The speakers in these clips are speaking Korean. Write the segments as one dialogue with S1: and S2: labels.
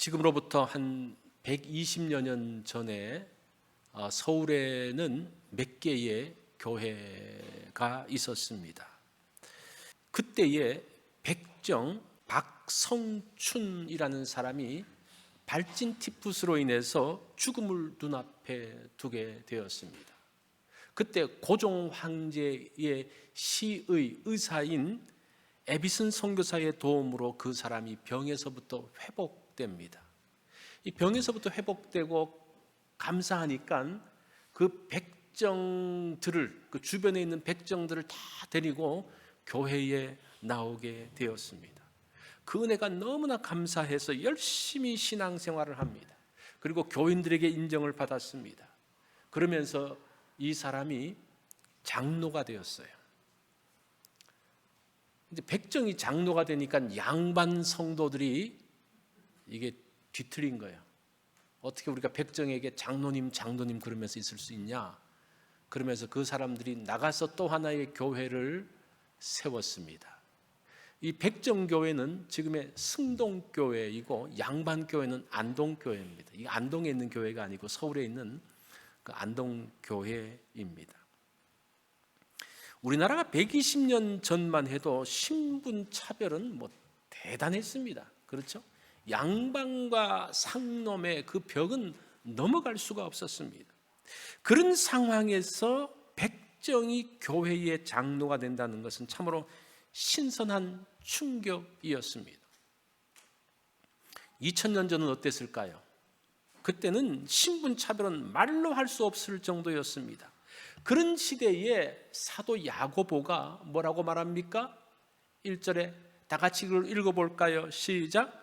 S1: 지금으로부터 한 120여 년 전에 서울에는 몇 개의 교회가 있었습니다. 그때에 백정 박성춘이라는 사람이 발진 티푸스로 인해서 죽음을 눈앞에 두게 되었습니다. 그때 고종 황제의 시의 의사인 에비슨 선교사의 도움으로 그 사람이 병에서부터 회복됩니다. 이 병에서부터 회복되고 감사하니까 그 백정들을, 그 주변에 있는 백정들을 다 데리고 교회에 나오게 되었습니다. 그 은혜가 너무나 감사해서 열심히 신앙생활을 합니다. 그리고 교인들에게 인정을 받았습니다. 그러면서 이 사람이 장로가 되었어요. 이제 백정이 장로가 되니까 양반 성도들이 이게 뒤틀린 거예요. 어떻게 우리가 백정에게 장로님 그러면서 있을 수 있냐? 그러면서 그 사람들이 나가서 또 하나의 교회를 세웠습니다. 이 백정교회는 지금의 승동교회이고 양반교회는 안동교회입니다. 이 안동에 있는 교회가 아니고 서울에 있는 그 안동교회입니다. 우리나라가 120년 전만 해도 신분차별은 대단했습니다. 그렇죠? 양반과 상놈의 그 벽은 넘어갈 수가 없었습니다. 그런 상황에서 백정이 교회의 장로가 된다는 것은 참으로 신선한 충격이었습니다. 2000년 전은 어땠을까요? 그때는 신분차별은 말로 할 수 없을 정도였습니다. 그런 시대에 사도 야고보가 뭐라고 말합니까? 1절에 다 같이 읽어볼까요? 시작!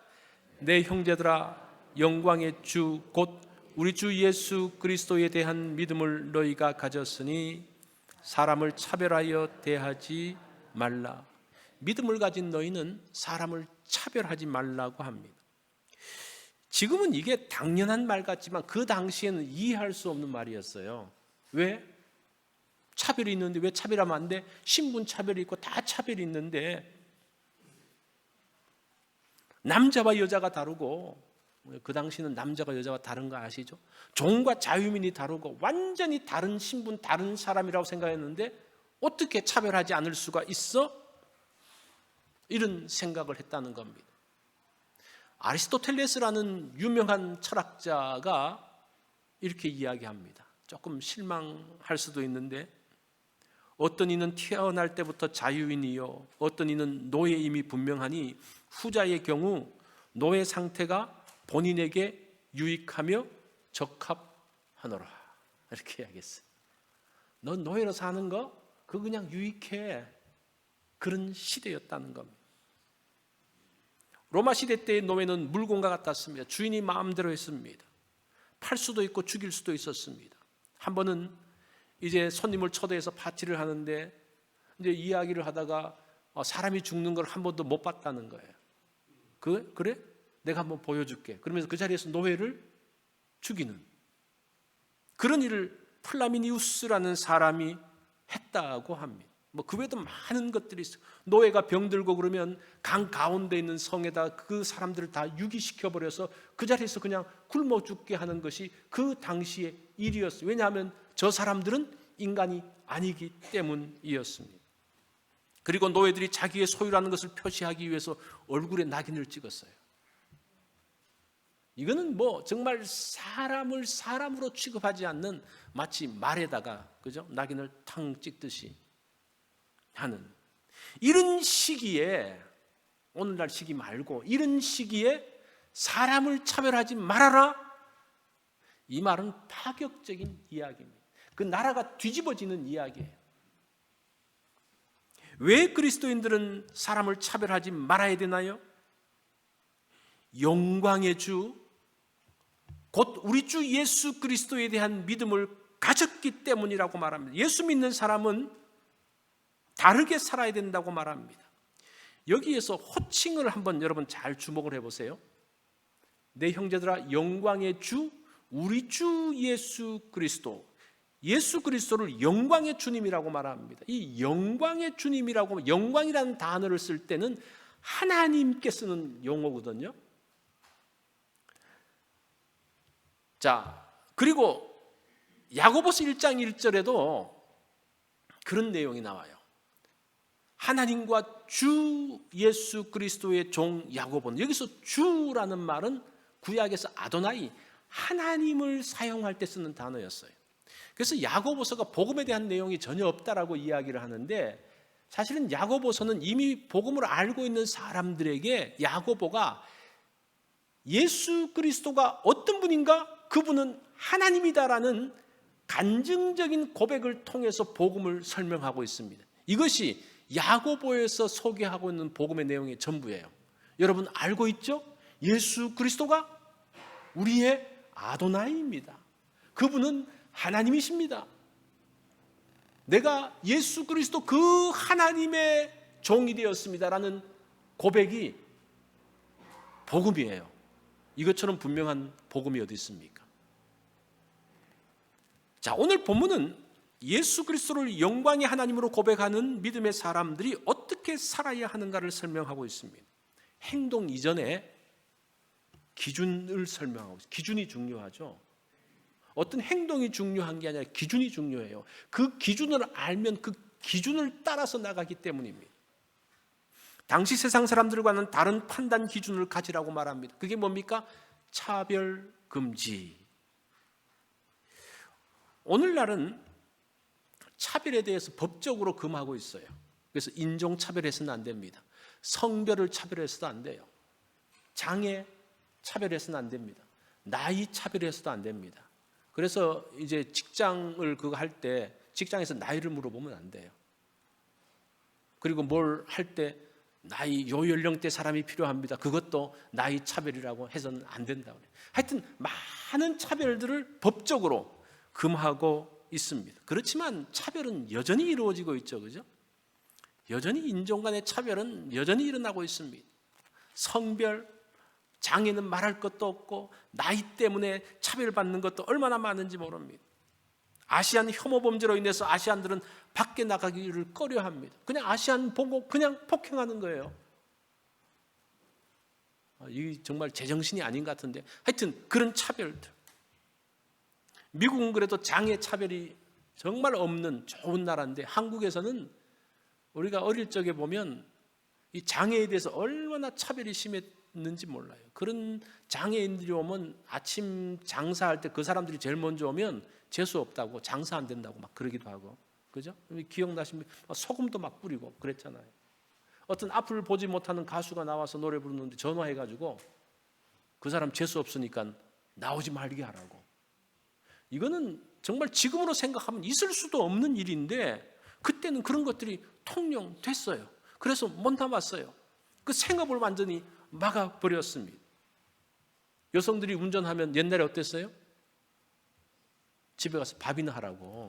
S1: 내 형제들아, 영광의 주 곧 우리 주 예수 그리스도에 대한 믿음을 너희가 가졌으니 사람을 차별하여 대하지 말라. 믿음을 가진 너희는 사람을 차별하지 말라고 합니다. 지금은 이게 당연한 말 같지만 그 당시에는 이해할 수 없는 말이었어요. 왜? 차별이 있는데 왜 차별하면 안 돼? 신분 차별이 있고 다 차별이 있는데 남자와 여자가 다르고, 그 당시는 남자가 여자가 다른 거 아시죠? 종과 자유민이 다르고 완전히 다른 신분, 다른 사람이라고 생각했는데 어떻게 차별하지 않을 수가 있어? 이런 생각을 했다는 겁니다. 아리스토텔레스라는 유명한 철학자가 이렇게 이야기합니다. 조금 실망할 수도 있는데, 어떤 이는 태어날 때부터 자유인이요 어떤 이는 노예임이 분명하니 후자의 경우 노예 상태가 본인에게 유익하며 적합하노라. 이렇게 이야기했어요. 넌 노예로 사는 거 그거 그냥 유익해. 그런 시대였다는 겁니다. 로마 시대 때의 노예는 물건과 같았습니다. 주인이 마음대로 했습니다. 팔 수도 있고 죽일 수도 있었습니다. 한 번은 이제 손님을 초대해서 파티를 하는데 이제 이야기를 하다가 사람이 죽는 걸 한 번도 못 봤다는 거예요. 그래? 내가 한번 보여줄게. 그러면서 그 자리에서 노예를 죽이는 그런 일을 플라미니우스라는 사람이 했다고 합니다. 그 외에도 많은 것들이 있어요. 노예가 병들고 그러면 강 가운데 있는 성에다 그 사람들을 다 유기시켜버려서 그 자리에서 그냥 굶어 죽게 하는 것이 그 당시의 일이었어요. 왜냐하면 저 사람들은 인간이 아니기 때문이었습니다. 그리고 노예들이 자기의 소유라는 것을 표시하기 위해서 얼굴에 낙인을 찍었어요. 이거는 정말 사람을 사람으로 취급하지 않는, 마치 말에다가 그죠? 낙인을 탕 찍듯이 하는 이런 시기에, 오늘날 시기 말고 이런 시기에 사람을 차별하지 말아라. 이 말은 파격적인 이야기입니다. 그 나라가 뒤집어지는 이야기예요. 왜 그리스도인들은 사람을 차별하지 말아야 되나요? 영광의 주, 곧 우리 주 예수 그리스도에 대한 믿음을 가졌기 때문이라고 말합니다. 예수 믿는 사람은 다르게 살아야 된다고 말합니다. 여기에서 호칭을 한번 여러분 잘 주목을 해보세요. 내 형제들아, 영광의 주, 우리 주 예수 그리스도, 예수 그리스도를 영광의 주님이라고 말합니다. 이 영광의 주님이라고, 영광이라는 단어를 쓸 때는 하나님께 쓰는 용어거든요. 자, 그리고 야고보서 1장 1절에도 그런 내용이 나와요. 하나님과 주 예수 그리스도의 종 야고보는, 여기서 주라는 말은 구약에서 아도나이, 하나님을 사용할 때 쓰는 단어였어요. 그래서 야고보서가 복음에 대한 내용이 전혀 없다라고 이야기를 하는데, 사실은 야고보서는 이미 복음을 알고 있는 사람들에게 야고보가 예수 그리스도가 어떤 분인가, 그분은 하나님이다라는 간증적인 고백을 통해서 복음을 설명하고 있습니다. 이것이 야고보에서 소개하고 있는 복음의 내용의 전부예요. 여러분 알고 있죠? 예수 그리스도가 우리의 아도나이입니다. 그분은 하나님이십니다. 내가 예수 그리스도 그 하나님의 종이 되었습니다라는 고백이 복음이에요. 이것처럼 분명한 복음이 어디 있습니까? 자, 오늘 본문은 예수 그리스도를 영광의 하나님으로 고백하는 믿음의 사람들이 어떻게 살아야 하는가를 설명하고 있습니다. 행동 이전에 기준을 설명하고 있습니다. 기준이 중요하죠. 어떤 행동이 중요한 게 아니라 기준이 중요해요. 그 기준을 알면 그 기준을 따라서 나가기 때문입니다. 당시 세상 사람들과는 다른 판단 기준을 가지라고 말합니다. 그게 뭡니까? 차별 금지. 오늘날은 차별에 대해서 법적으로 금하고 있어요. 그래서 인종차별해서는 안 됩니다. 성별을 차별해서도 안 돼요. 장애 차별해서는 안 됩니다. 나이 차별해서도 안 됩니다. 그래서 이제 직장을 그거 할 때 직장에서 나이를 물어보면 안 돼요. 그리고 뭘 할 때 나이 요 연령대 사람이 필요합니다. 그것도 나이 차별이라고 해서는 안 된다고 해요. 하여튼 많은 차별들을 법적으로 금하고 있습니다. 그렇지만 차별은 여전히 이루어지고 있죠. 그죠? 여전히 인종 간의 차별은 여전히 일어나고 있습니다. 성별, 장애는 말할 것도 없고 나이 때문에 차별받는 것도 얼마나 많은지 모릅니다. 아시안 혐오 범죄로 인해서 아시안들은 밖에 나가기를 꺼려합니다. 그냥 아시안 보고 그냥 폭행하는 거예요. 이게 정말 제정신이 아닌 것 같은데, 하여튼 그런 차별들. 미국은 그래도 장애 차별이 정말 없는 좋은 나라인데, 한국에서는 우리가 어릴 적에 보면 이 장애에 대해서 얼마나 차별이 심했는지 몰라요. 그런 장애인들이 오면 아침 장사할 때 그 사람들이 제일 먼저 오면 재수 없다고, 장사 안 된다고 막 그러기도 하고, 그죠? 기억나시면 소금도 막 뿌리고 그랬잖아요. 어떤 앞을 보지 못하는 가수가 나와서 노래 부르는데 전화해가지고 그 사람 재수 없으니까 나오지 말게 하라고. 이거는 정말 지금으로 생각하면 있을 수도 없는 일인데, 그때는 그런 것들이 통용됐어요. 그래서 못 남았어요. 그 생업을 완전히 막아버렸습니다. 여성들이 운전하면 옛날에 어땠어요? 집에 가서 밥이나 하라고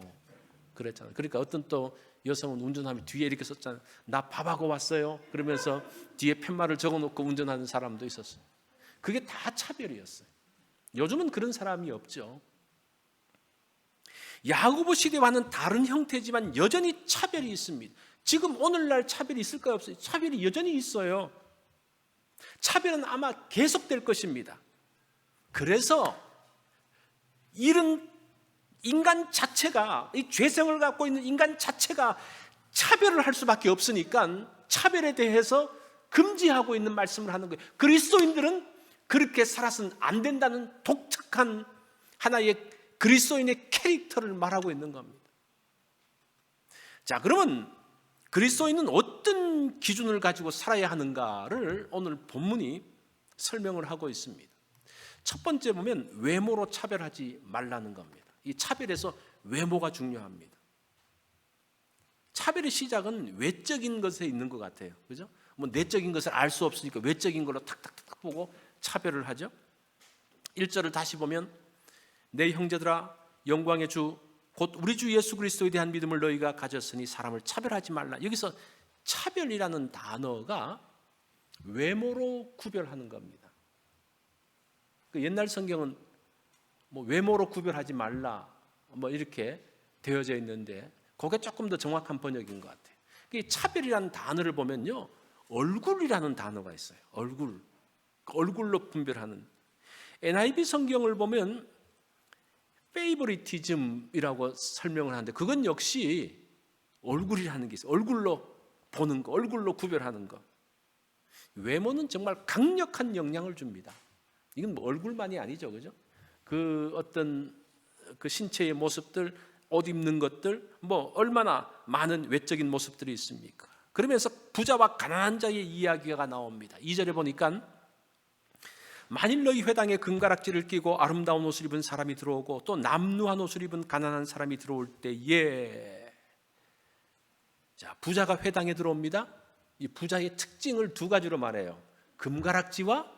S1: 그랬잖아요. 그러니까 어떤 또 여성은 운전하면 뒤에 이렇게 썼잖아요. 나 밥하고 왔어요. 그러면서 뒤에 팻말을 적어놓고 운전하는 사람도 있었어요. 그게 다 차별이었어요. 요즘은 그런 사람이 없죠. 야고보 시대와는 다른 형태지만 여전히 차별이 있습니다. 지금 오늘날 차별이 있을까요? 없어요? 차별이 여전히 있어요. 차별은 아마 계속될 것입니다. 그래서 이런 인간 자체가, 이 죄성을 갖고 있는 인간 자체가 차별을 할 수밖에 없으니까 차별에 대해서 금지하고 있는 말씀을 하는 거예요. 그리스도인들은 그렇게 살아서는 안 된다는 독특한 하나의 그리스도인의 캐릭터를 말하고 있는 겁니다. 자, 그러면 그리스도인은 어떤 기준을 가지고 살아야 하는가를 오늘 본문이 설명을 하고 있습니다. 첫 번째 보면 외모로 차별하지 말라는 겁니다. 이 차별에서 외모가 중요합니다. 차별의 시작은 외적인 것에 있는 것 같아요. 그죠? 뭐 내적인 것을 알 수 없으니까 외적인 걸로 탁탁탁 보고 차별을 하죠. 1절을 다시 보면 내 형제들아 영광의 주 곧 우리 주 예수 그리스도에 대한 믿음을 너희가 가졌으니 사람을 차별하지 말라. 여기서 차별이라는 단어가 외모로 구별하는 겁니다. 그 옛날 성경은 뭐 외모로 구별하지 말라 뭐 이렇게 되어져 있는데, 그게 조금 더 정확한 번역인 것 같아요. 이 차별이라는 단어를 보면요, 얼굴이라는 단어가 있어요. 얼굴로 분별하는. NIV 성경을 보면 페이보리티즘이라고 설명을 하는데 그건 역시 얼굴이라는 게 있어요. 얼굴로 보는 거, 얼굴로 구별하는 거. 외모는 정말 강력한 영향을 줍니다. 이건 뭐 얼굴만이 아니죠, 그죠? 그 어떤 그 신체의 모습들, 옷 입는 것들, 뭐 얼마나 많은 외적인 모습들이 있습니까? 그러면서 부자와 가난한 자의 이야기가 나옵니다. 2절에 보니까 만일 너희 회당에 금가락지를 끼고 아름다운 옷을 입은 사람이 들어오고 또 남루한 옷을 입은 가난한 사람이 들어올 때에, 자, 부자가 회당에 들어옵니다. 이 부자의 특징을 두 가지로 말해요. 금가락지와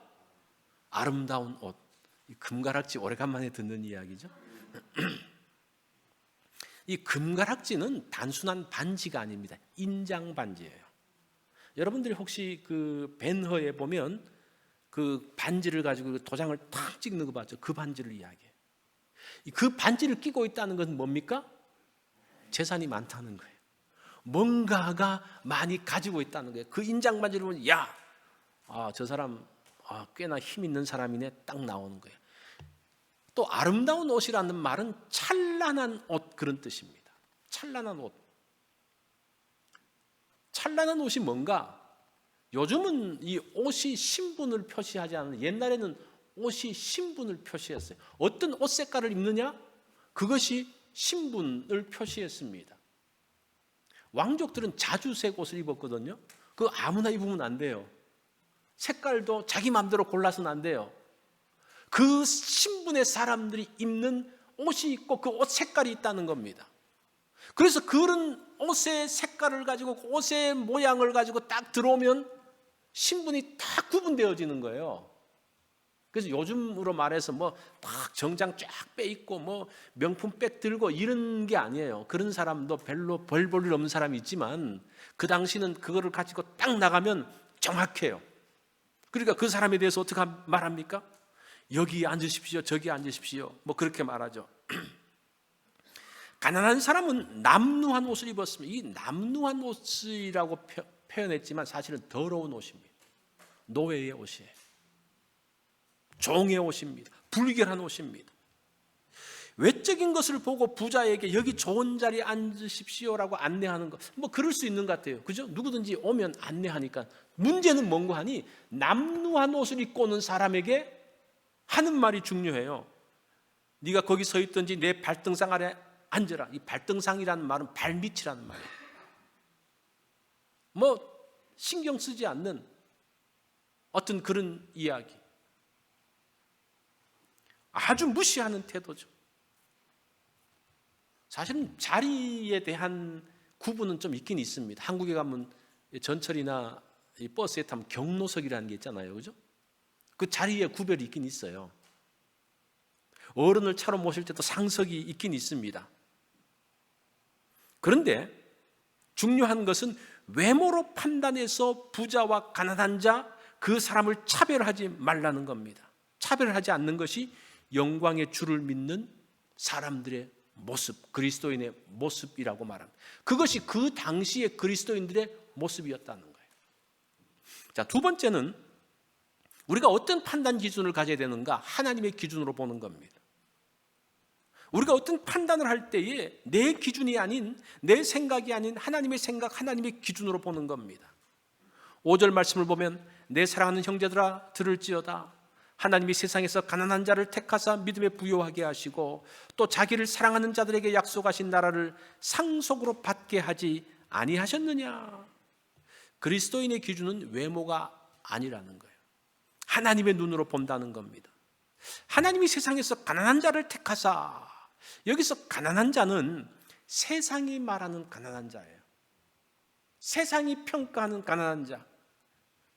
S1: 아름다운 옷. 이 금가락지 오래간만에 듣는 이야기죠. 이 금가락지는 단순한 반지가 아닙니다. 인장 반지예요. 여러분들이 혹시 그 벤허에 보면 그 반지를 가지고 도장을 탁 찍는 거 봤죠? 그 반지를 이야기해요. 그 반지를 끼고 있다는 것은 뭡니까? 재산이 많다는 거예요. 뭔가가 많이 가지고 있다는 거예요. 그 인장 반지를 보면 저 사람 꽤나 힘 있는 사람이네 딱 나오는 거예요. 또 아름다운 옷이라는 말은 찬란한 옷, 그런 뜻입니다. 찬란한 옷. 찬란한 옷이 뭔가? 요즘은 이 옷이 신분을 표시하지 않는, 옛날에는 옷이 신분을 표시했어요. 어떤 옷 색깔을 입느냐? 그것이 신분을 표시했습니다. 왕족들은 자주색 옷을 입었거든요. 그거 아무나 입으면 안 돼요. 색깔도 자기 마음대로 골라서는 안 돼요. 그 신분의 사람들이 입는 옷이 있고 그 옷 색깔이 있다는 겁니다. 그래서 그런 옷의 색깔을 가지고 옷의 모양을 가지고 딱 들어오면 신분이 딱 구분되어지는 거예요. 그래서 요즘으로 말해서 뭐 딱 정장 쫙 빼입고 뭐 명품 백 들고 이런 게 아니에요. 그런 사람도 별로 별 볼 일 없는 사람이 있지만 그 당시는 그거를 가지고 딱 나가면 정확해요. 그러니까 그 사람에 대해서 어떻게 말합니까? 여기 앉으십시오, 저기 앉으십시오, 뭐 그렇게 말하죠. 가난한 사람은 남루한 옷을 입었습니다. 이 남루한 옷이라고 표현했지만 사실은 더러운 옷입니다. 노예의 옷이에요. 종의 옷입니다. 불결한 옷입니다. 외적인 것을 보고 부자에게 여기 좋은 자리에 앉으십시오라고 안내하는 것, 뭐 그럴 수 있는 것 같아요. 그죠? 누구든지 오면 안내하니까. 문제는 뭔가 하니 남루한 옷을 입고 오는 사람에게 하는 말이 중요해요. 네가 거기 서 있든지 내 발등상 아래 앉아라. 이 발등상이라는 말은 발밑이라는 말이에요. 뭐 신경 쓰지 않는 어떤 그런 이야기. 아주 무시하는 태도죠. 사실은 자리에 대한 구분은 좀 있긴 있습니다. 한국에 가면 전철이나 버스에 타면 경로석이라는 게 있잖아요. 그죠? 그 자리에 구별이 있긴 있어요. 어른을 차로 모실 때도 상석이 있긴 있습니다. 그런데 중요한 것은 외모로 판단해서 부자와 가난한 자, 그 사람을 차별하지 말라는 겁니다. 차별하지 않는 것이 영광의 주를 믿는 사람들의 모습, 그리스도인의 모습이라고 말합니다. 그것이 그 당시의 그리스도인들의 모습이었다는 거예요. 자, 두 번째는 우리가 어떤 판단 기준을 가져야 되는가? 하나님의 기준으로 보는 겁니다. 우리가 어떤 판단을 할 때에 내 기준이 아닌, 내 생각이 아닌 하나님의 생각, 하나님의 기준으로 보는 겁니다. 5절 말씀을 보면 내 사랑하는 형제들아 들을지어다. 하나님이 세상에서 가난한 자를 택하사 믿음에 부요하게 하시고 또 자기를 사랑하는 자들에게 약속하신 나라를 상속으로 받게 하지 아니하셨느냐. 그리스도인의 기준은 외모가 아니라는 거예요. 하나님의 눈으로 본다는 겁니다. 하나님이 세상에서 가난한 자를 택하사, 여기서 가난한 자는 세상이 말하는 가난한 자예요. 세상이 평가하는 가난한 자.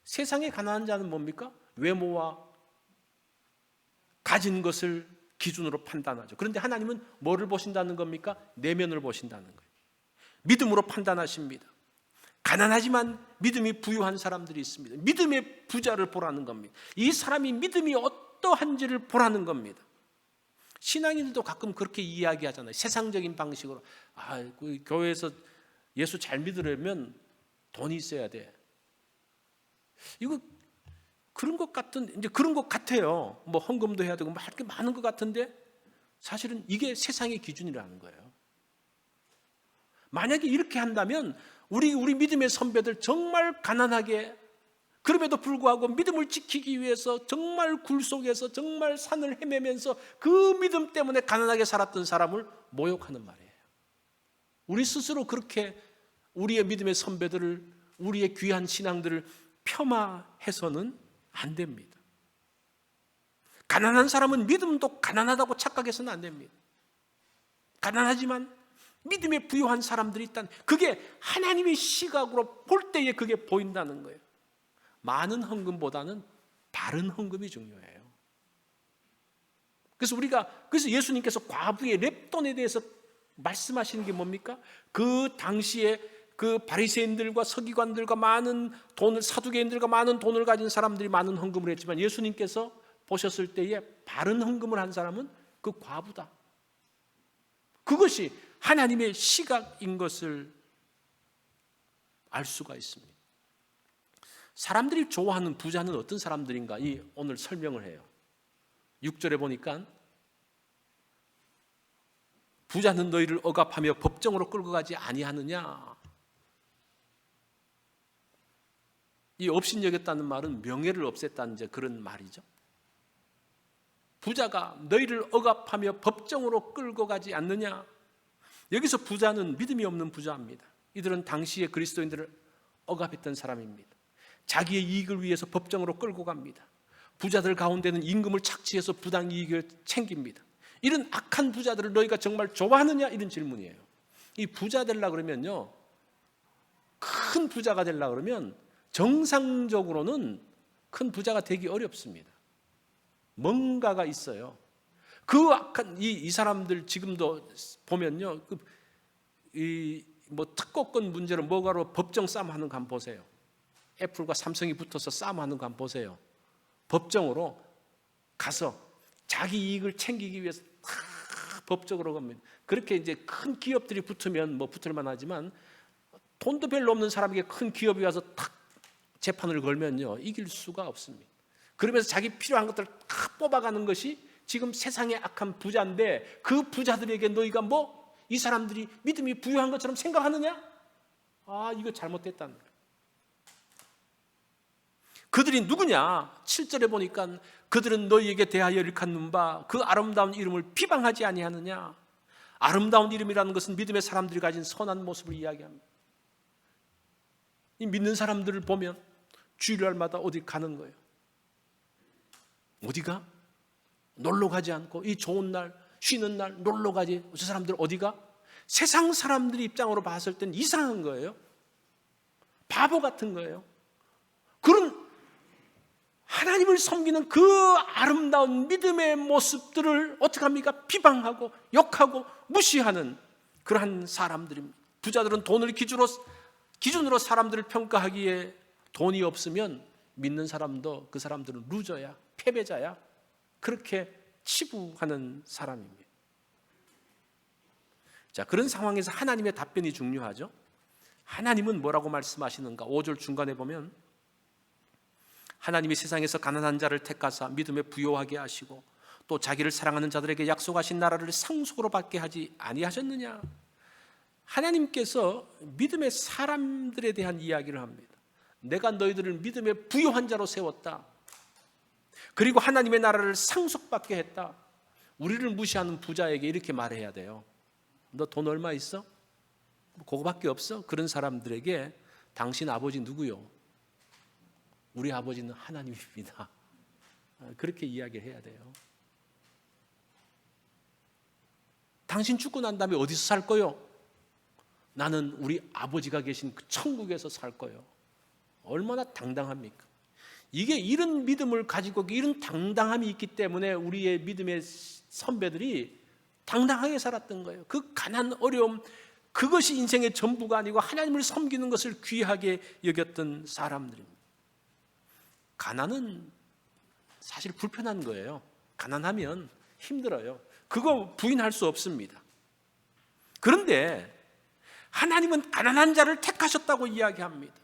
S1: 세상의 가난한 자는 뭡니까? 외모와 가진 것을 기준으로 판단하죠. 그런데 하나님은 뭐를 보신다는 겁니까? 내면을 보신다는 거예요. 믿음으로 판단하십니다. 가난하지만 믿음이 부유한 사람들이 있습니다. 믿음의 부자를 보라는 겁니다. 이 사람이 믿음이 어떠한지를 보라는 겁니다. 신앙인들도 가끔 그렇게 이야기하잖아요. 세상적인 방식으로. 그 교회에서 예수 잘 믿으려면 돈이 있어야 돼. 이거 그런 것 같은, 이제 그런 것 같아요. 뭐 헌금도 해야 되고 할 게 많은 것 같은데 사실은 이게 세상의 기준이라는 거예요. 만약에 이렇게 한다면 우리 믿음의 선배들 정말 가난하게, 그럼에도 불구하고 믿음을 지키기 위해서 정말 굴 속에서 정말 산을 헤매면서 그 믿음 때문에 가난하게 살았던 사람을 모욕하는 말이에요. 우리 스스로 그렇게 우리의 믿음의 선배들을, 우리의 귀한 신앙들을 폄하해서는 안 됩니다. 가난한 사람은 믿음도 가난하다고 착각해서는 안 됩니다. 가난하지만 믿음에 부유한 사람들이 있다는, 그게 하나님의 시각으로 볼 때에 그게 보인다는 거예요. 많은 헌금보다는 바른 헌금이 중요해요. 그래서 예수님께서 과부의 렙돈에 대해서 말씀하시는 게 뭡니까? 그 당시에 그 바리새인들과 서기관들과 많은 돈을, 사두개인들과 많은 돈을 가진 사람들이 많은 헌금을 했지만 예수님께서 보셨을 때에 바른 헌금을 한 사람은 그 과부다. 그것이 하나님의 시각인 것을 알 수가 있습니다. 사람들이 좋아하는 부자는 어떤 사람들인가? 오늘 설명을 해요. 6절에 보니까 부자는 너희를 억압하며 법정으로 끌고 가지 아니하느냐. 이 업신여겼다는 말은 명예를 없앴다는 이제 그런 말이죠. 부자가 너희를 억압하며 법정으로 끌고 가지 않느냐. 여기서 부자는 믿음이 없는 부자입니다. 이들은 당시의 그리스도인들을 억압했던 사람입니다. 자기의 이익을 위해서 법정으로 끌고 갑니다. 부자들 가운데는 임금을 착취해서 부당 이익을 챙깁니다. 이런 악한 부자들을 너희가 정말 좋아하느냐? 이런 질문이에요. 이 부자 되려고 그러면요, 큰 부자가 되려고 그러면 정상적으로는 큰 부자가 되기 어렵습니다. 뭔가가 있어요. 그 악한 이 사람들 지금도 보면요, 특허권 문제로 뭐가로 법정 싸움하는 거 한번 보세요. 애플과 삼성이 붙어서 싸움하는 거 한번 보세요. 법정으로 가서 자기 이익을 챙기기 위해서 다 법적으로 갑니다. 그렇게 이제 큰 기업들이 붙으면 붙을만 하지만 돈도 별로 없는 사람에게 큰 기업이 와서 탁 재판을 걸면요, 이길 수가 없습니다. 그러면서 자기 필요한 것들을 다 뽑아가는 것이 지금 세상의 악한 부자인데, 그 부자들에게 너희가 이 사람들이 믿음이 부유한 것처럼 생각하느냐? 이거 잘못됐다는 거예요. 그들이 누구냐? 7절에 보니까 그들은 너희에게 대하여 일컫는 바 그 아름다운 이름을 비방하지 아니하느냐. 아름다운 이름이라는 것은 믿음의 사람들이 가진 선한 모습을 이야기합니다. 이 믿는 사람들을 보면 주일날마다 어디 가는 거예요. 어디가? 놀러 가지 않고 이 좋은 날, 쉬는 날 놀러 가지. 저 사람들 어디가? 세상 사람들 입장으로 봤을 땐 이상한 거예요. 바보 같은 거예요. 그런 하나님을 섬기는 그 아름다운 믿음의 모습들을 어떻게 합니까? 비방하고 욕하고 무시하는 그러한 사람들입니다. 부자들은 돈을 기준으로 사람들을 평가하기에 돈이 없으면 믿는 사람도 그 사람들은 루저야, 패배자야, 그렇게 치부하는 사람입니다. 자, 그런 상황에서 하나님의 답변이 중요하죠. 하나님은 뭐라고 말씀하시는가? 5절 중간에 보면 하나님이 세상에서 가난한 자를 택하사 믿음에 부요하게 하시고 또 자기를 사랑하는 자들에게 약속하신 나라를 상속으로 받게 하지 아니하셨느냐? 하나님께서 믿음의 사람들에 대한 이야기를 합니다. 내가 너희들을 믿음에 부요한 자로 세웠다. 그리고 하나님의 나라를 상속받게 했다. 우리를 무시하는 부자에게 이렇게 말해야 돼요. 너 돈 얼마 있어? 그거밖에 없어? 그런 사람들에게 당신 아버지 누구요? 우리 아버지는 하나님입니다. 그렇게 이야기를 해야 돼요. 당신 죽고 난 다음에 어디서 살 거요? 나는 우리 아버지가 계신 그 천국에서 살 거요. 얼마나 당당합니까? 이게 이런 믿음을 가지고 이런 당당함이 있기 때문에 우리의 믿음의 선배들이 당당하게 살았던 거예요. 그 가난, 어려움, 그것이 인생의 전부가 아니고 하나님을 섬기는 것을 귀하게 여겼던 사람들입니다. 가난은 사실 불편한 거예요. 가난하면 힘들어요. 그거 부인할 수 없습니다. 그런데 하나님은 가난한 자를 택하셨다고 이야기합니다.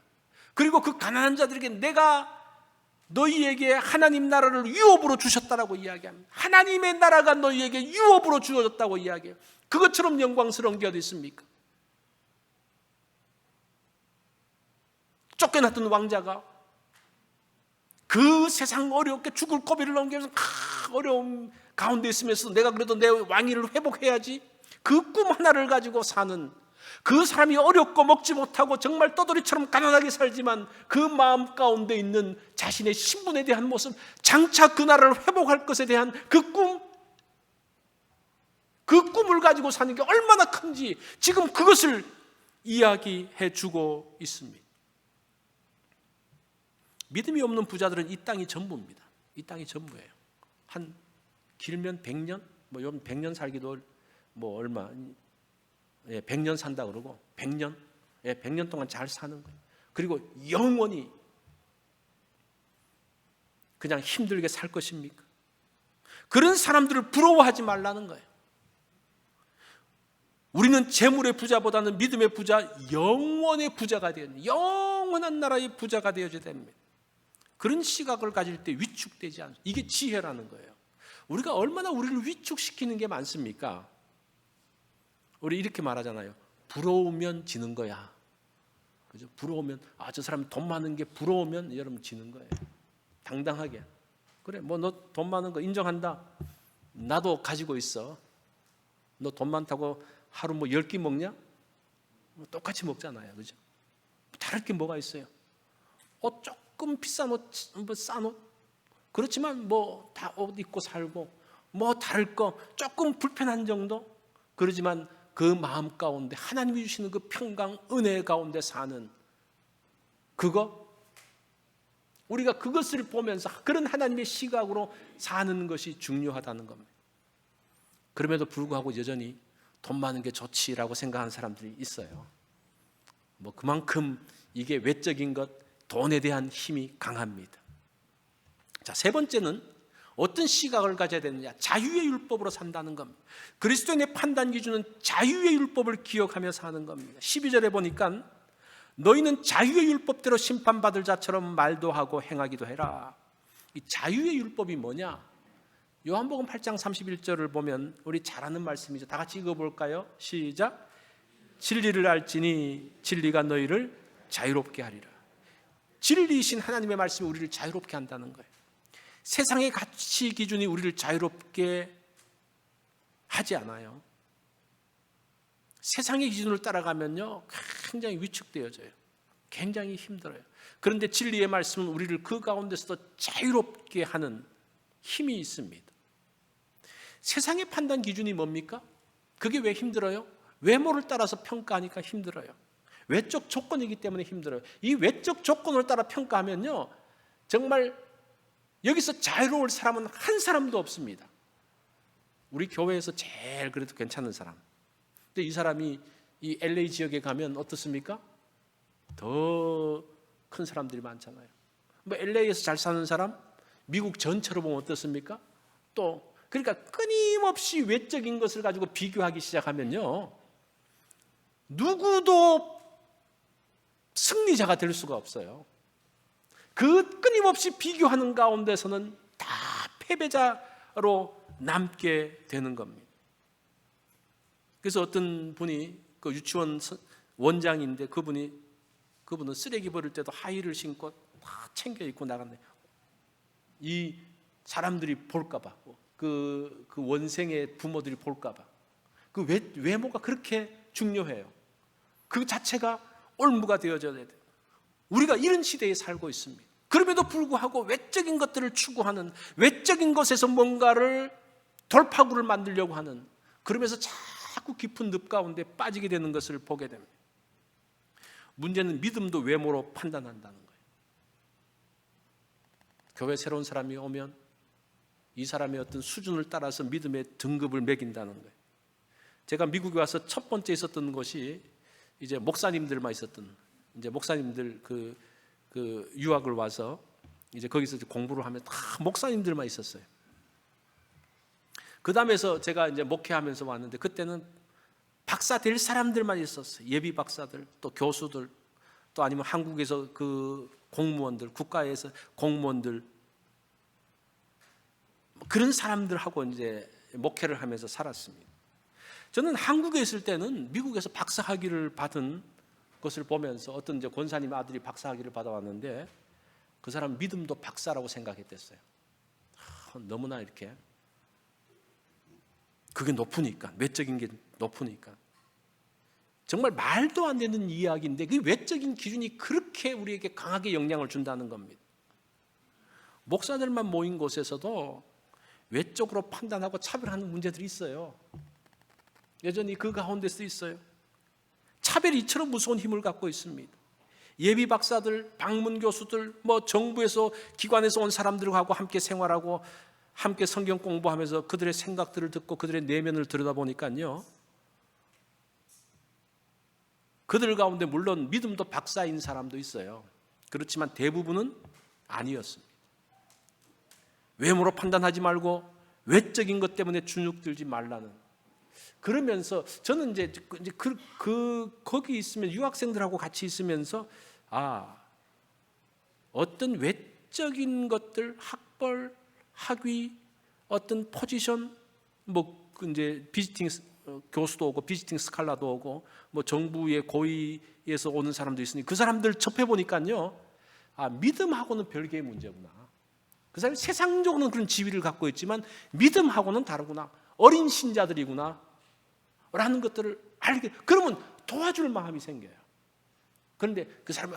S1: 그리고 그 가난한 자들에게 내가 너희에게 하나님 나라를 유업으로 주셨다라고 이야기합니다. 하나님의 나라가 너희에게 유업으로 주어졌다고 이야기해요. 그것처럼 영광스러운 게 어디 있습니까? 쫓겨났던 왕자가 그 세상 어렵게 죽을 고비를 넘기면서 어려움 가운데 있으면서 내가 그래도 내 왕위를 회복해야지, 그 꿈 하나를 가지고 사는 그 사람이 어렵고 먹지 못하고 정말 떠돌이처럼 가난하게 살지만 그 마음 가운데 있는 자신의 신분에 대한 모습, 장차 그 나라를 회복할 것에 대한 그 꿈을 가지고 사는 게 얼마나 큰지 지금 그것을 이야기해 주고 있습니다. 믿음이 없는 부자들은 이 땅이 전부입니다. 이 땅이 전부예요. 한 길면 100년, 뭐 100년 살기도 뭐 얼마, 100년 산다 그러고 100년, 100년 동안 잘 사는 거예요. 그리고 영원히 그냥 힘들게 살 것입니까? 그런 사람들을 부러워하지 말라는 거예요. 우리는 재물의 부자보다는 믿음의 부자, 영원의 부자가 되어야 됩니다. 영원한 나라의 부자가 되어야 됩니다. 그런 시각을 가질 때 위축되지 않습니다. 이게 지혜라는 거예요. 우리가 얼마나 우리를 위축시키는 게 많습니까? 우리 이렇게 말하잖아요. 부러우면 지는 거야. 그죠? 부러우면, 저 사람이 돈 많은 게 부러우면 여러분 지는 거예요. 당당하게. 그래, 뭐 너 돈 많은 거 인정한다. 나도 가지고 있어. 너 돈 많다고 하루 뭐 10끼 먹냐? 똑같이 먹잖아요. 그죠? 다를 게 뭐가 있어요? 조금 비싼 옷, 뭐 싼 옷. 그렇지만 뭐 다 옷 입고 살고, 뭐 다를 거 조금 불편한 정도. 그러지만 그 마음 가운데 하나님이 주시는 그 평강, 은혜 가운데 사는 그거, 우리가 그것을 보면서 그런 하나님의 시각으로 사는 것이 중요하다는 겁니다. 그럼에도 불구하고 여전히 돈 많은 게 좋지라고 생각하는 사람들이 있어요. 뭐 그만큼 이게 외적인 것, 돈에 대한 힘이 강합니다. 자, 세 번째는 어떤 시각을 가져야 되느냐? 자유의 율법으로 산다는 겁니다. 그리스도인의 판단 기준은 자유의 율법을 기억하며 사는 겁니다. 12절에 보니까 너희는 자유의 율법대로 심판받을 자처럼 말도 하고 행하기도 해라. 이 자유의 율법이 뭐냐? 요한복음 8장 31절을 보면 우리 잘 아는 말씀이죠. 다 같이 읽어볼까요? 시작. 진리를 알지니 진리가 너희를 자유롭게 하리라. 진리이신 하나님의 말씀이 우리를 자유롭게 한다는 거예요. 세상의 가치 기준이 우리를 자유롭게 하지 않아요. 세상의 기준을 따라가면요, 굉장히 위축되어져요. 굉장히 힘들어요. 그런데 진리의 말씀은 우리를 그 가운데서도 자유롭게 하는 힘이 있습니다. 세상의 판단 기준이 뭡니까? 그게 왜 힘들어요? 외모를 따라서 평가하니까 힘들어요. 외적 조건이기 때문에 힘들어요. 이 외적 조건을 따라 평가하면요, 정말 여기서 자유로울 사람은 한 사람도 없습니다. 우리 교회에서 제일 그래도 괜찮은 사람. 근데 이 사람이 이 LA 지역에 가면 어떻습니까? 더 큰 사람들이 많잖아요. 뭐 LA에서 잘 사는 사람, 미국 전체로 보면 어떻습니까? 또 그러니까 끊임없이 외적인 것을 가지고 비교하기 시작하면요, 누구도 승리자가 될 수가 없어요. 그 끊임없이 비교하는 가운데서는 다 패배자로 남게 되는 겁니다. 그래서 어떤 분이 그 유치원 원장인데 그분은 쓰레기 버릴 때도 하이힐을 신고 다 챙겨 입고 나갔네. 이 사람들이 볼까봐, 그 원생의 부모들이 볼까봐. 그 외모가 그렇게 중요해요. 그 자체가 올무가 되어져야 돼요. 우리가 이런 시대에 살고 있습니다. 그럼에도 불구하고 외적인 것들을 추구하는, 외적인 것에서 뭔가를 돌파구를 만들려고 하는, 그러면서 자꾸 깊은 늪 가운데 빠지게 되는 것을 보게 됩니다. 문제는 믿음도 외모로 판단한다는 거예요. 교회 새로운 사람이 오면 이 사람의 어떤 수준을 따라서 믿음의 등급을 매긴다는 거예요. 제가 미국에 와서 첫 번째 있었던 곳이 이제 목사님들만 있었던, 이제 목사님들 그 유학을 와서 이제 거기서 공부를 하면 다 목사님들만 있었어요. 그 다음에서 제가 이제 목회하면서 왔는데 그때는 박사 될 사람들만 있었어요. 예비 박사들, 또 교수들, 또 아니면 한국에서 그 공무원들, 국가에서 공무원들, 그런 사람들하고 이제 목회를 하면서 살았습니다. 저는 한국에 있을 때는 미국에서 박사학위를 받은 것을 보면서 어떤 이제 권사님 아들이 박사학위를 받아왔는데 그 사람 믿음도 박사라고 생각했댔어요. 너무나 이렇게 그게 높으니까, 외적인 게 높으니까. 정말 말도 안 되는 이야기인데 그 외적인 기준이 그렇게 우리에게 강하게 영향을 준다는 겁니다. 목사들만 모인 곳에서도 외적으로 판단하고 차별하는 문제들이 있어요. 여전히 그 가운데서 있어요. 차별이 이처럼 무서운 힘을 갖고 있습니다. 예비 박사들, 방문 교수들, 정부에서 기관에서 온 사람들하고 함께 생활하고 함께 성경 공부하면서 그들의 생각들을 듣고 그들의 내면을 들여다보니까요, 그들 가운데 물론 믿음도 박사인 사람도 있어요. 그렇지만 대부분은 아니었습니다. 외모로 판단하지 말고 외적인 것 때문에 주눅들지 말라는. 그러면서 저는 이제 거기 있으면 유학생들하고 같이 있으면서 어떤 외적인 것들, 학벌, 학위, 어떤 포지션, 이제 비지팅 교수도 오고 비지팅 스칼라도 오고 정부의 고위에서 오는 사람도 있으니 그 사람들 접해 보니까요, 믿음하고는 별개의 문제구나. 그 사람이 세상적으로는 그런 지위를 갖고 있지만 믿음하고는 다르구나. 어린 신자들이구나. 라는 것들을 알게, 그러면 도와줄 마음이 생겨요. 그런데 그 사람이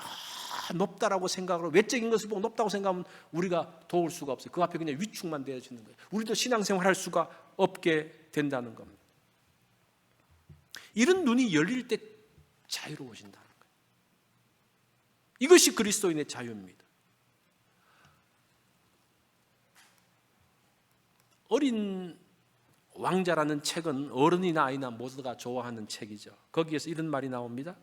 S1: 높다라고 생각하고 외적인 것을 보고 높다고 생각하면 우리가 도울 수가 없어요. 그 앞에 그냥 위축만 되어지는 거예요. 우리도 신앙생활 할 수가 없게 된다는 겁니다. 이런 눈이 열릴 때 자유로워진다는 거예요. 이것이 그리스도인의 자유입니다. 어린 왕자라는 책은 어른이나 아이나 모두가 좋아하는 책이죠. 거기에서 이런 말이 나옵니다.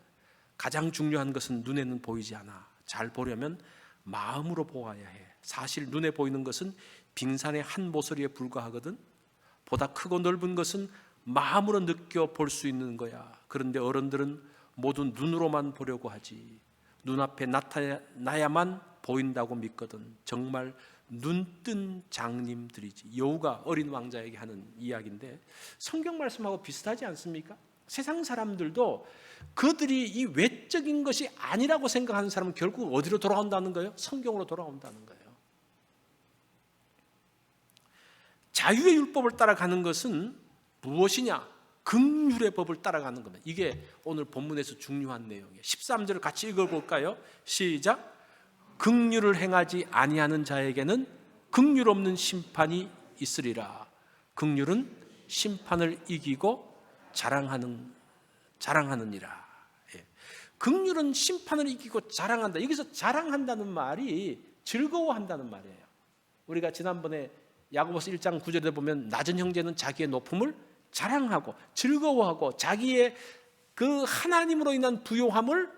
S1: 가장 중요한 것은 눈에는 보이지 않아. 잘 보려면 마음으로 보아야 해. 사실 눈에 보이는 것은 빙산의 한 모서리에 불과하거든. 보다 크고 넓은 것은 마음으로 느껴볼 수 있는 거야. 그런데 어른들은 모두 눈으로만 보려고 하지. 눈앞에 나타나야만 보인다고 믿거든. 정말 눈뜬 장님들이지. 여우가 어린 왕자에게 하는 이야기인데 성경 말씀하고 비슷하지 않습니까? 세상 사람들도 그들이 이 외적인 것이 아니라고 생각하는 사람은 결국 어디로 돌아온다는 거예요? 성경으로 돌아온다는 거예요. 자유의 율법을 따라가는 것은 무엇이냐? 긍휼의 법을 따라가는 겁니다. 이게 오늘 본문에서 중요한 내용이에요. 13절을 같이 읽어볼까요? 시작. 긍휼을 행하지 아니하는 자에게는 긍휼 없는 심판이 있으리라. 긍휼은 심판을 이기고 자랑하느니라. 예. 긍휼은 심판을 이기고 자랑한다. 여기서 자랑한다는 말이 즐거워한다는 말이에요. 우리가 지난번에 야고보서 1장 9절에 보면 낮은 형제는 자기의 높음을 자랑하고 즐거워하고 자기의 그 하나님으로 인한 부요함을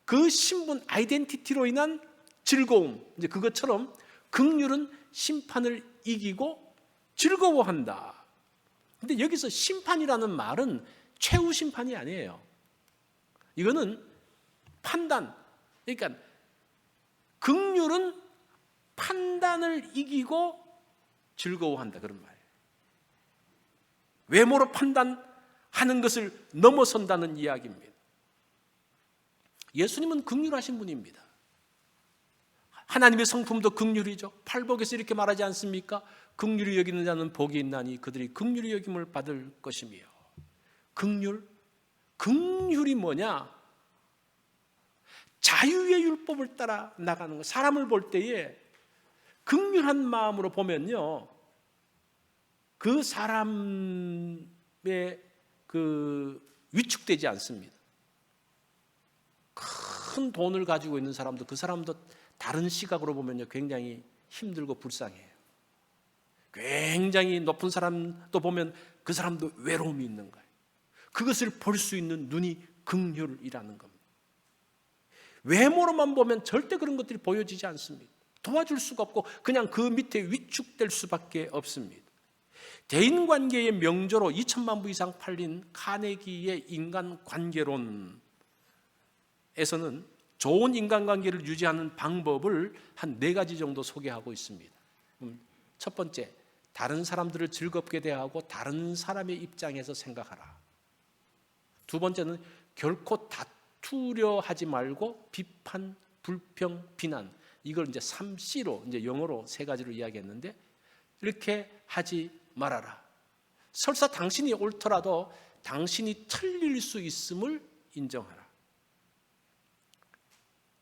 S1: 그 신분 아이덴티티로 인한 즐거움, 이제 그것처럼 긍휼은 심판을 이기고 즐거워한다. 근데 여기서 심판이라는 말은 최후 심판이 아니에요. 이거는 판단. 그러니까 긍휼은 판단을 이기고 즐거워한다, 그런 말이에요. 외모로 판단하는 것을 넘어선다는 이야기입니다. 예수님은 긍휼하신 분입니다. 하나님의 성품도 긍휼이죠. 팔복에서 이렇게 말하지 않습니까? 긍휼히 여기는 자는 복이 있나니 그들이 긍휼히 여김을 받을 것이며. 긍휼이 뭐냐? 자유의 율법을 따라 나가는 것. 사람을 볼 때에 긍휼한 마음으로 보면요, 그 사람의 위축되지 않습니다. 큰 돈을 가지고 있는 사람도 그 사람도 다른 시각으로 보면요 굉장히 힘들고 불쌍해요. 굉장히 높은 사람도 보면 그 사람도 외로움이 있는 거예요. 그것을 볼 수 있는 눈이 긍휼이라는 겁니다. 외모로만 보면 절대 그런 것들이 보여지지 않습니다. 도와줄 수가 없고 그냥 그 밑에 위축될 수밖에 없습니다. 대인관계의 명조로 2000만 부 이상 팔린 카네기의 인간관계론에서는 좋은 인간관계를 유지하는 방법을 한 4가지 정도 소개하고 있습니다. 첫 번째, 다른 사람들을 즐겁게 대하고 다른 사람의 입장에서 생각하라. 두 번째는 결코 다투려 하지 말고 비판, 불평, 비난, 이걸 이제 3C로 이제 영어로 3가지로 이야기했는데, 이렇게 하지 말아라. 설사 당신이 옳더라도 당신이 틀릴 수 있음을 인정하라.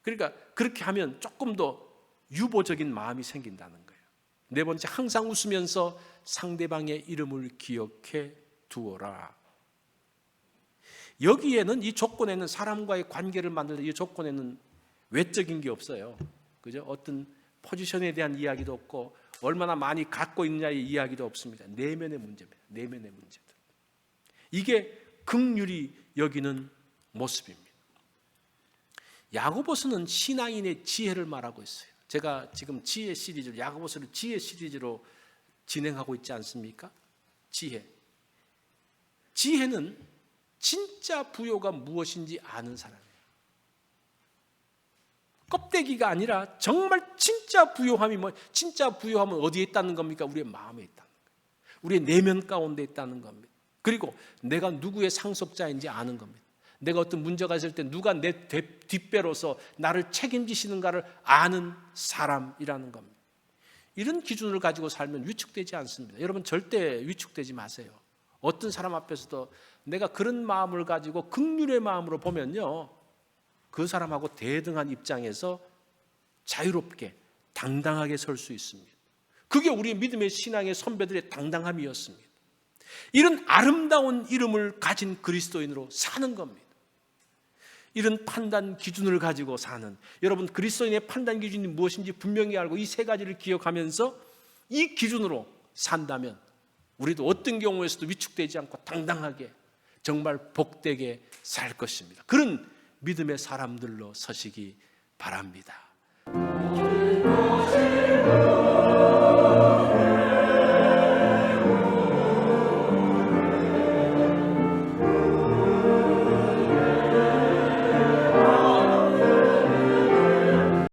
S1: 그러니까 그렇게 하면 조금 더 유보적인 마음이 생긴다는 거예요. 4번째, 항상 웃으면서 상대방의 이름을 기억해 두어라. 여기에는, 이 조건에는, 사람과의 관계를 만들 때 이 조건에는 외적인 게 없어요. 그죠? 어떤 포지션에 대한 이야기도 없고 얼마나 많이 갖고 있느냐의 이야기도 없습니다. 내면의 문제입니다. 내면의 문제들. 이게 긍휼히 여기는 모습입니다. 야고보서는 신앙인의 지혜를 말하고 있어요. 제가 지금 지혜 시리즈를, 야고보서를 지혜 시리즈로 진행하고 있지 않습니까? 지혜. 지혜는 진짜 부요가 무엇인지 아는 사람이에요. 껍데기가 아니라 정말 진짜 부요함이 진짜 부요함은 어디에 있다는 겁니까? 우리의 마음에 있다는 거예요. 우리의 내면 가운데 있다는 겁니다. 그리고 내가 누구의 상속자인지 아는 겁니다. 내가 어떤 문제가 있을 때 누가 내 뒷배로서 나를 책임지시는가를 아는 사람이라는 겁니다. 이런 기준을 가지고 살면 위축되지 않습니다. 여러분 절대 위축되지 마세요. 어떤 사람 앞에서도 내가 그런 마음을 가지고 긍휼의 마음으로 보면요, 그 사람하고 대등한 입장에서 자유롭게 당당하게 설 수 있습니다. 그게 우리 믿음의 신앙의 선배들의 당당함이었습니다. 이런 아름다운 이름을 가진 그리스도인으로 사는 겁니다. 이런 판단 기준을 가지고 사는, 여러분 그리스도인의 판단 기준이 무엇인지 분명히 알고 이 3가지를 기억하면서 이 기준으로 산다면 우리도 어떤 경우에서도 위축되지 않고 당당하게 정말 복되게 살 것입니다. 그런 믿음의 사람들로 서시기 바랍니다.